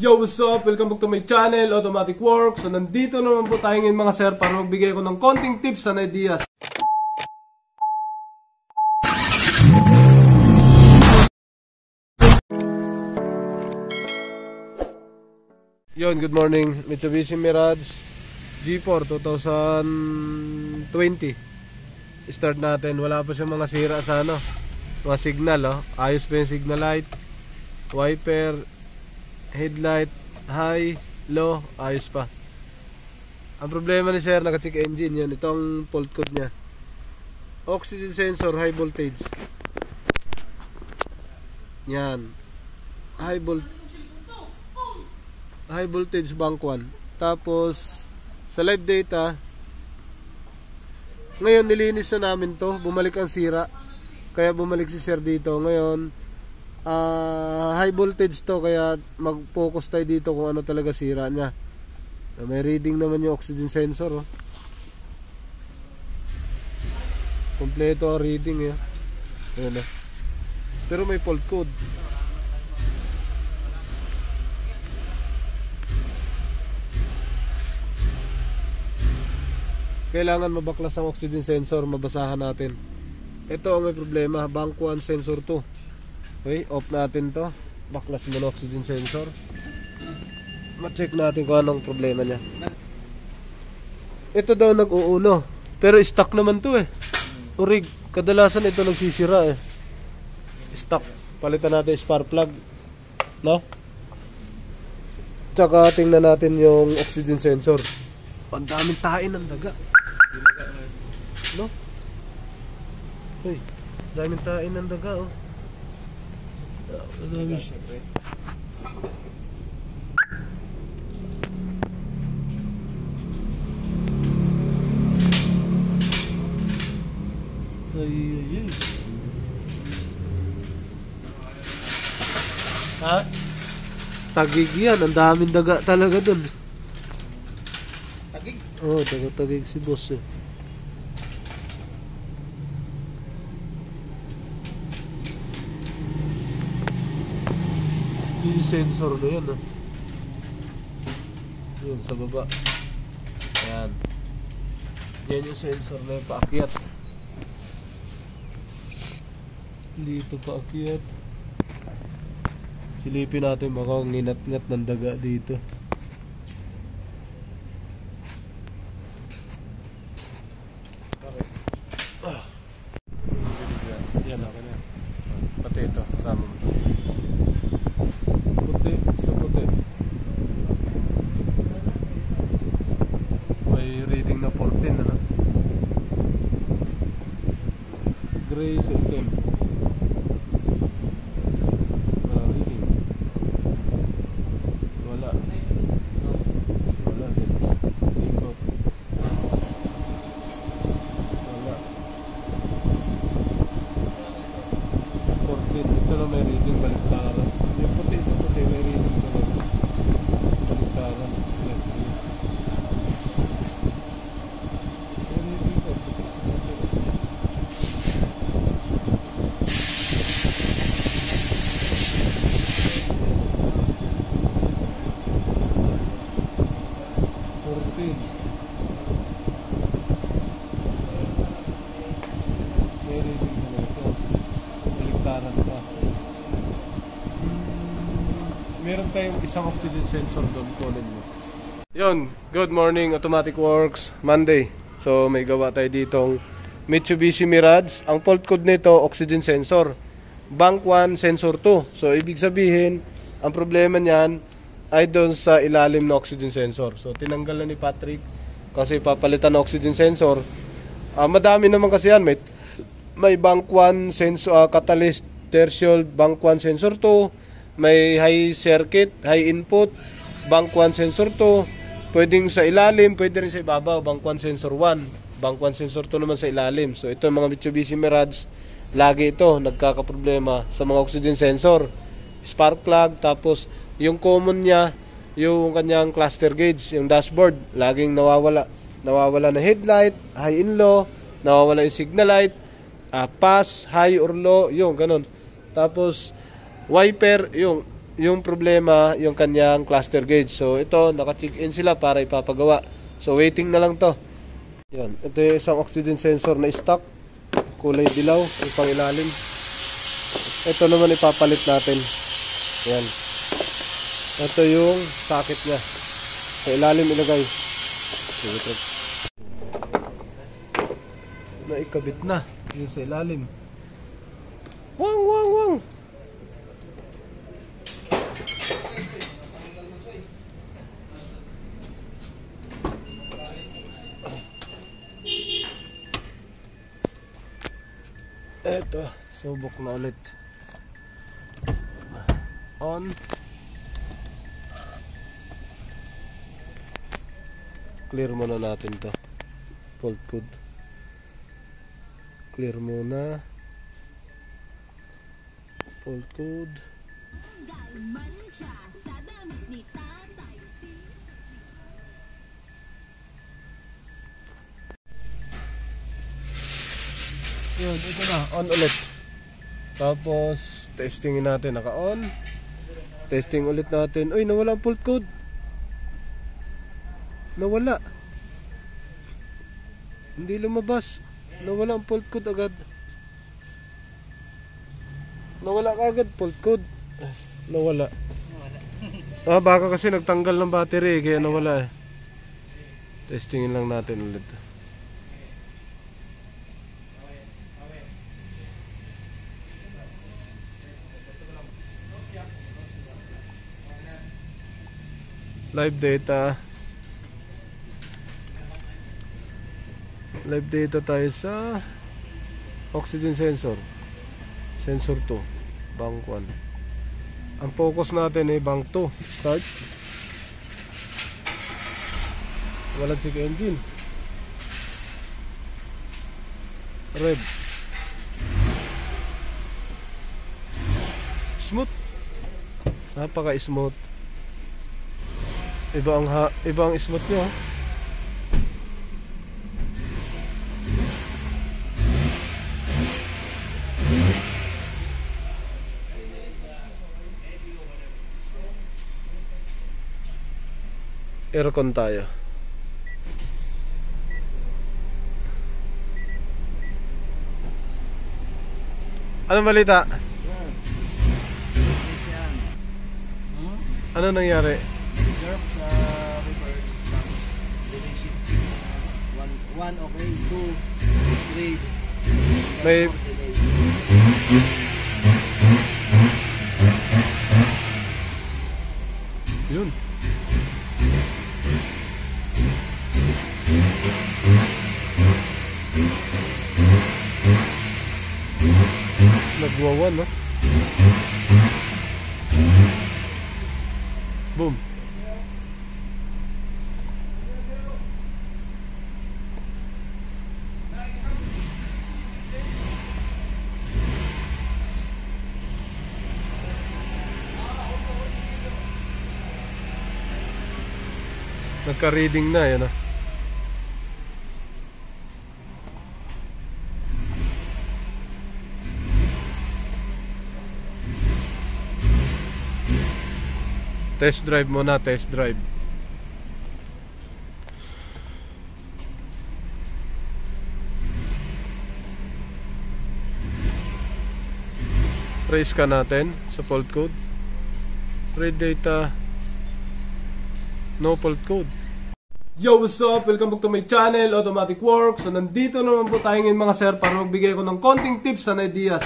Yo, what's up? Welcome back to my channel, Automatic Works. So, nandito naman po tayo ngayon mga sir para magbigay ko ng konting tips and ideas. Yon, good morning. Mitsubishi Mirage G4 2020. Start natin. Wala pa siyang mga sira sa mga signal, oh. Ayos pa yung signal light, wiper, headlight, high, low, ayos pa. Ang problema ni sir, naka-check engine yan. Itong fault code nya, oxygen sensor, high voltage. Yan, high voltage bank 1. Tapos sa live data, ngayon nilinis na namin to. Bumalik ang sira, kaya bumalik si sir dito. Ngayon high voltage to, kaya mag-focus tayo dito kung ano talaga sira nya. May reading naman yung oxygen sensor, oh. Kompleto ang reading, ayan, oh. Pero may fault code. Kailangan mabaklas ang oxygen sensor, mabasahan natin. Ito ang may problema, bank 1 sensor 2. Okay, off natin to. Baklas mo ng oxygen sensor. Ma-check natin kung anong problema niya. Ito daw nag-uuno, pero stock naman to, Urig, kadalasan ito nagsisira, stock. Palitan natin spark plug, no? Tsaka tingnan natin yung oxygen sensor. Ang daming tain ng daga, no? Uy, daming tain ng daga, oh. Ay, ha? Tagig yan, ang daming daga talaga dun. Tagig? Oo, tagig si boss, Yung sensor na yan, yun sa baba. Ayan. Yan yung sensor na yung paakyat. Dito paakyat. Silipin natin, baka nginat-ngat ng daga dito. Okay. Yan, okay na. Pati ito, sama mo. Puti sa puti. May reading na 14, gray sa itim. Wala reading. Wala din. Ikot. Wala. 14. Ito na may reading, baliktaran. Yung puti sa puti may reading talaga. Baliktaran. Meron tayong isang oxygen sensor doon, kunin mo. Yun, good morning, Automatic Works, Monday. So may gawa tayo ditong Mitsubishi Mirage. Ang fault code nito, oxygen sensor, bank 1 sensor 2. So ibig sabihin, ang problema niyan ay doon sa ilalim ng oxygen sensor. So tinanggal na ni Patrick kasi papalitan ng oxygen sensor. Madami naman kasi yan. May bank 1 sensor, catalyst, tertial, bank 1 sensor 2. May high circuit, high input, bank 1 sensor 2. Pwedeng sa ilalim, pwede rin sa ibabaw, bank 1 sensor 1, bank 1 sensor 2 naman sa ilalim. So ito mga Mitsubishi Mirage, lagi ito nagkakaproblema sa mga oxygen sensor, spark plug. Tapos yung common niya, yung kanyang cluster gauge, yung dashboard, laging nawawala na headlight, high and low, nawawala yung signal light, pass, high or low, yung ganun. Tapos wiper, yung yung problema, yung kanyang cluster gauge. So ito, naka-check in sila para ipapagawa. So waiting na lang to. Yan, ito yung isang oxygen sensor na stock, kulay dilaw, yung pang ilalim. Ito naman ipapalit natin. Yan. Ito yung socket niya. Sa ilalim ilagay. Naikabit na yung sa ilalim. Wang wang wang. Eto, subok na ulit. On. Clear muna natin to. Fault code. Clear muna. Fault code. Yun, ito na. On ulit. Tapos, testingin natin. Naka-on. Testing ulit natin. Uy, nawala ang fault code. Nawala. Hindi lumabas. Nawala ang fault code agad. Nawala ka agad fault code. Nawala. Baka kasi nagtanggal ng battery kaya nawala eh. Testingin lang natin ulit. Live data. Live data tayo sa oxygen sensor. Sensor 2, bank 1. Ang focus natin ay bank 2. Start. Walang check engine. Red. Smooth. Napaka-smooth. Iba ang smooth nyo. Aircon tayo. Anong balita? Ano nangyari? Jerk sa reverse, tapos delay shift. 1 okay, 2, 3. May yun. Nagwawan, no? Boom. Nagka-reading na yan, ah. Test drive muna, test drive. Trace ka natin sa fault code. Read data. No fault code. Yo, what's up? Welcome back to my channel, Automatic Works. So nandito naman po tayo ngayon mga sir para magbigay ko ng konting tips and ideas